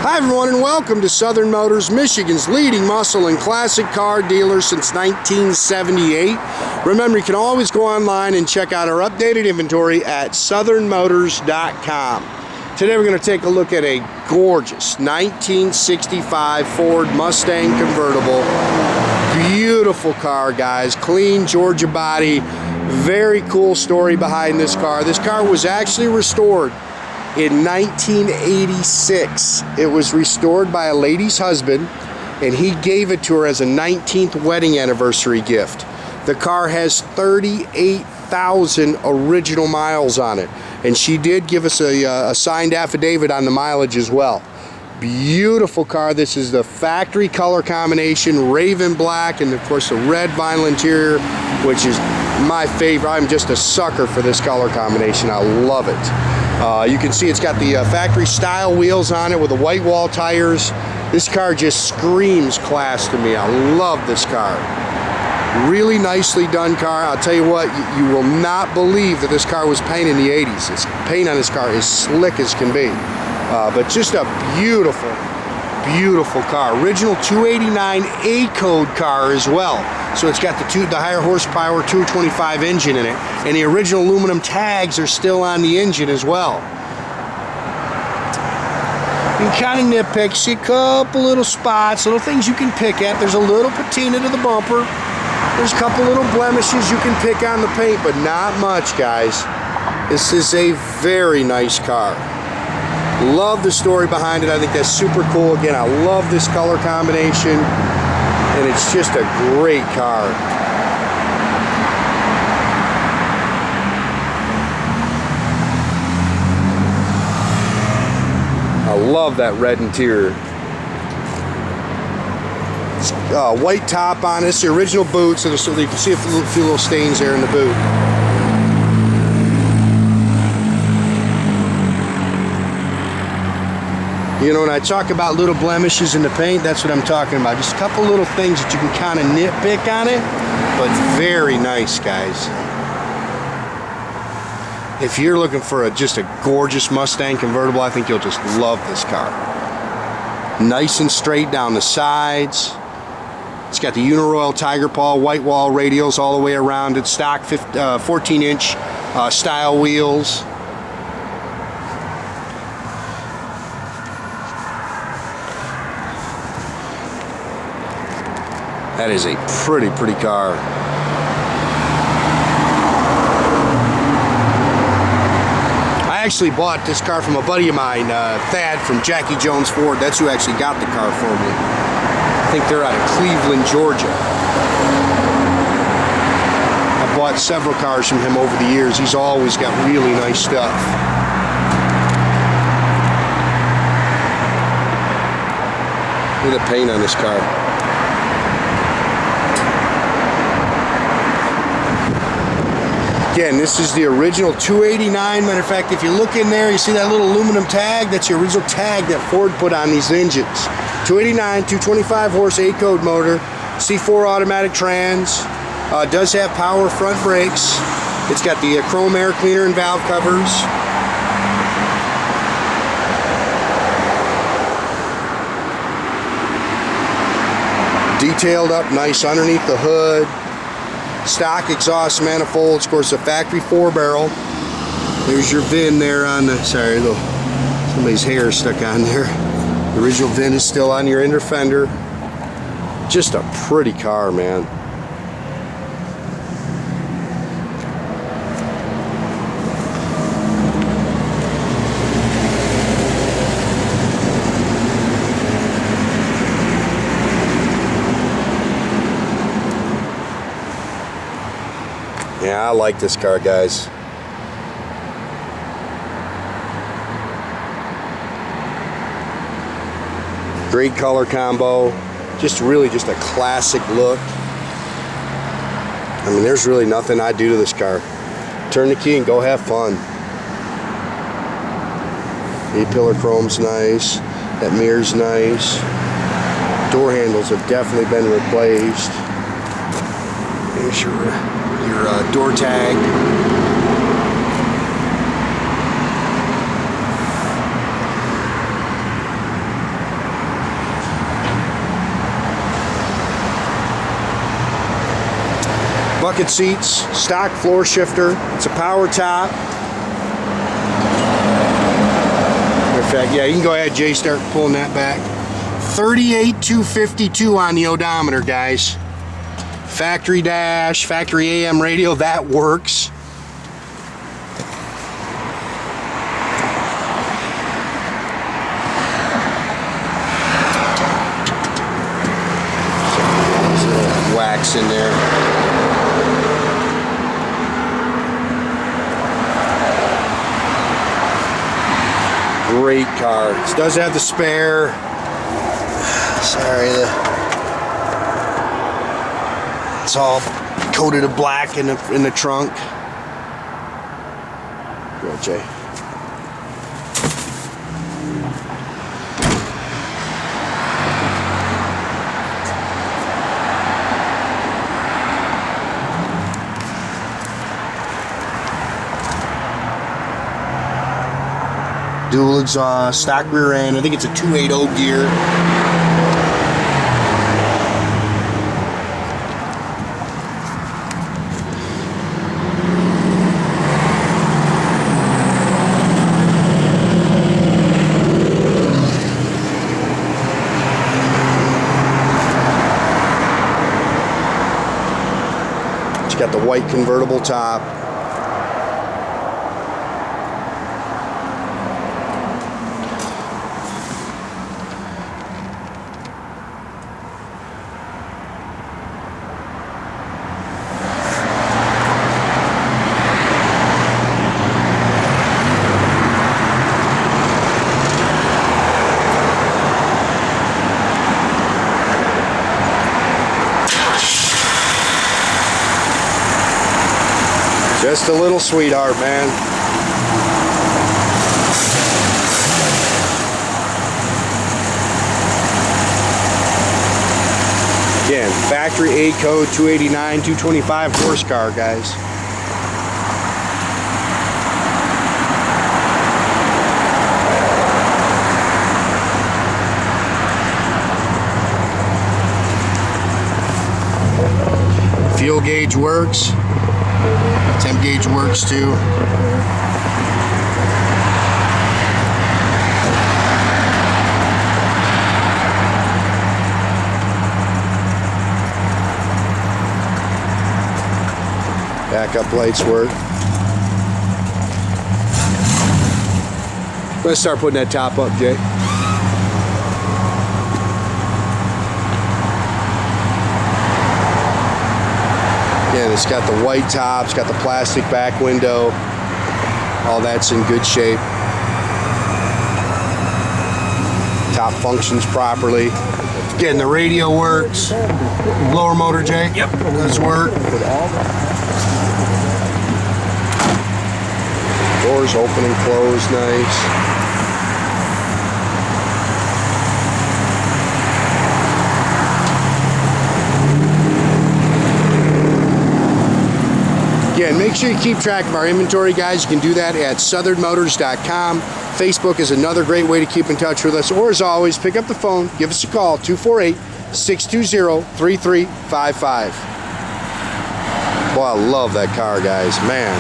Hi everyone, and welcome to Southern Motors, Michigan's leading muscle and classic car dealer since 1978. Remember, you can always go online and check out our updated inventory at southernmotors.com. Today we're going to take a look at a gorgeous 1965 Ford Mustang convertible. Beautiful car, guys. Clean Georgia body. Very cool story behind this car. This car was actually restored in 1986. It was restored by a lady's husband, and he gave it to her as a 19th wedding anniversary gift. The car has 38,000 original miles on it, and she did give us a signed affidavit on the mileage as well. Beautiful car. This is the factory color combination, raven black, and of course the red vinyl interior, which is my favorite. I'm just a sucker for this color combination. I love it. You can see it's got the factory style wheels on it with the white wall tires. This car just screams class to me. I love this car. Really nicely done car. I'll tell you what, you will not believe that this car was painted in the 80s. This paint on this car is slick as can be. But just a beautiful, beautiful car. Original 289 A-code car as well. So it's got the higher horsepower 225 engine in it, and the original aluminum tags are still on the engine as well. You can kind of nitpick, see a couple little spots, little things you can pick at. There's a little patina to the bumper. There's a couple little blemishes you can pick on the paint, but not much, guys. This is a very nice car. Love the story behind it. I think that's super cool. Again, I love this color combination, and it's just a great car. I love that red interior. It's white top on it. It's the original boot, so you can see a few little stains there in the boot. You know, when I talk about little blemishes in the paint, that's what I'm talking about. Just a couple little things that you can kind of nitpick on it, but very nice, guys. If you're looking for just a gorgeous Mustang convertible, I think you'll just love this car. Nice and straight down the sides. It's got the Uniroyal Tiger Paw white wall radials all the way around it. Stock 14-inch style wheels. That is a pretty car. I actually bought this car from a buddy of mine, Thad from Jackie Jones Ford. That's who actually got the car for me. I think they're out of Cleveland, Georgia. I bought several cars from him over the years. He's always got really nice stuff. Look at the paint on this car. Again, this is the original 289. Matter of fact, if you look in there, you see that little aluminum tag? That's the original tag that Ford put on these engines. 289, 225 horse A-code motor, C4 automatic trans, does have power front brakes. It's got the chrome air cleaner and valve covers. Detailed up nice underneath the hood. Stock exhaust manifolds, of course a factory 4-barrel. There's your VIN there on the, sorry, somebody's hair stuck on there. The original VIN is still on your inner fender. Just a pretty car, man. Yeah, I like this car, guys. Great color combo. Just really just a classic look. I mean, there's really nothing I do to this car. Turn the key and go have fun. A-pillar chrome's nice. That mirror's nice. Door handles have definitely been replaced. There's your door tag. Bucket seats, stock floor shifter. It's a power top. Matter of fact, yeah, you can go ahead, Jay, start pulling that back. 38,252 on the odometer, guys. Factory dash, factory AM radio, that works. There's a little wax in there. Great car. It does have the spare. Sorry, it's all coated in black in the trunk. Go ahead, Jay. Dual exhaust, stock rear end. I think it's a 280 gear. It's got the white convertible top. Just a little sweetheart, man. Again, factory A code 289, 225 horsepower, guys. Fuel gauge works. Temp gauge works too. Backup lights work. Let's start putting that top up, Jay. Again, it's got the white top, it's got the plastic back window. All that's in good shape. Top functions properly. Again, the radio works. Blower motor, Jay? Yep. Does work. Doors open and close nice. Again, make sure you keep track of our inventory, guys. You can do that at southernmotors.com. Facebook is another great way to keep in touch with us. Or as always, pick up the phone, give us a call, 248-620-3355. Boy, I love that car, guys. Man,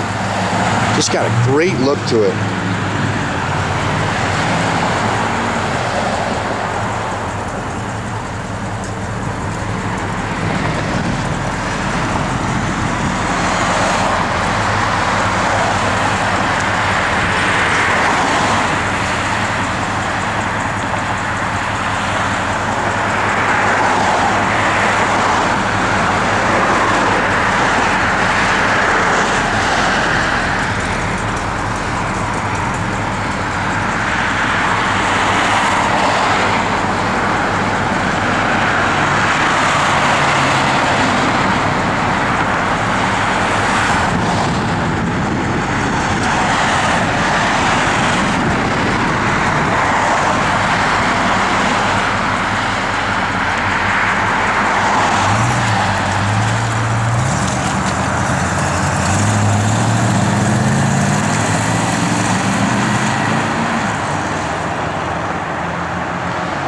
just got a great look to it.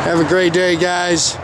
Have a great day, guys.